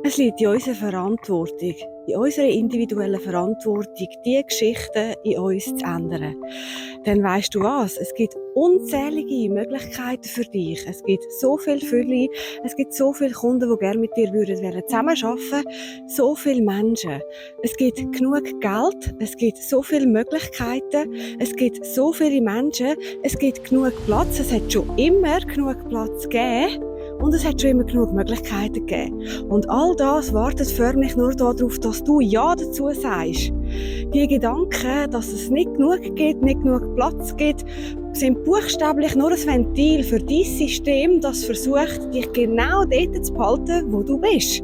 Es liegt in unserer Verantwortung, in unserer individuellen Verantwortung, diese Geschichten in uns zu ändern. Dann weisst du was? Es gibt unzählige Möglichkeiten für dich. Es gibt so viele Fülle, es gibt so viele Kunden, die gerne mit dir zusammenarbeiten würden, so viele Menschen. Es gibt genug Geld, es gibt so viele Möglichkeiten, es gibt so viele Menschen, es gibt genug Platz, es hat schon immer genug Platz gegeben. Und es hat schon immer genug Möglichkeiten gegeben. Und all das wartet förmlich nur darauf, dass du Ja dazu sagst. Die Gedanken, dass es nicht genug gibt, nicht genug Platz gibt, sind buchstäblich nur ein Ventil für dein System, das versucht, dich genau dort zu behalten, wo du bist.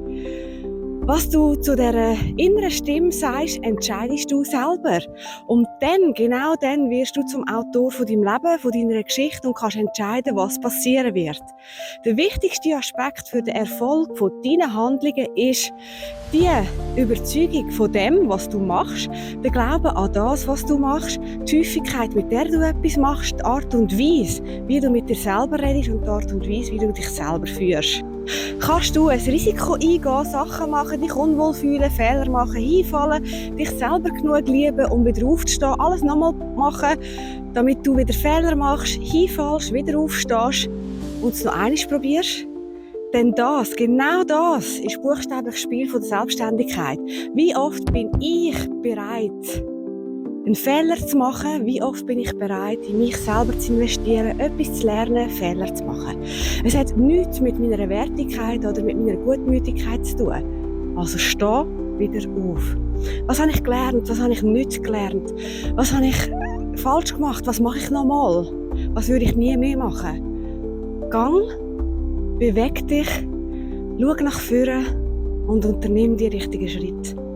Was du zu dieser inneren Stimme sagst, entscheidest du selber. Und dann, genau dann, wirst du zum Autor von deinem Leben, von deiner Geschichte und kannst entscheiden, was passieren wird. Der wichtigste Aspekt für den Erfolg von deinen Handlungen ist die Überzeugung von dem, was du machst, der Glaube an das, was du machst, die Häufigkeit, mit der du etwas machst, die Art und Weise, wie du mit dir selber redest und die Art und Weise, wie du dich selber führst. Kannst du ein Risiko eingehen, Sachen machen, dich unwohl fühlen, Fehler machen, hinfallen, dich selber genug lieben, um wieder aufzustehen, alles nochmal machen, damit du wieder Fehler machst, hinfallst, wieder aufstehst und es noch einmal probierst? Denn das, genau das, ist buchstäblich das Spiel von der Selbstständigkeit. Wie oft bin ich bereit, einen Fehler zu machen? Wie oft bin ich bereit, in mich selber zu investieren, etwas zu lernen, Fehler zu machen? Es hat nichts mit meiner Wertigkeit oder mit meiner Gutmütigkeit zu tun. Also steh wieder auf. Was habe ich gelernt? Was habe ich nicht gelernt? Was habe ich falsch gemacht? Was mache ich nochmal? Was würde ich nie mehr machen? Gang, beweg dich, schau nach vorne und unternimm die richtigen Schritte.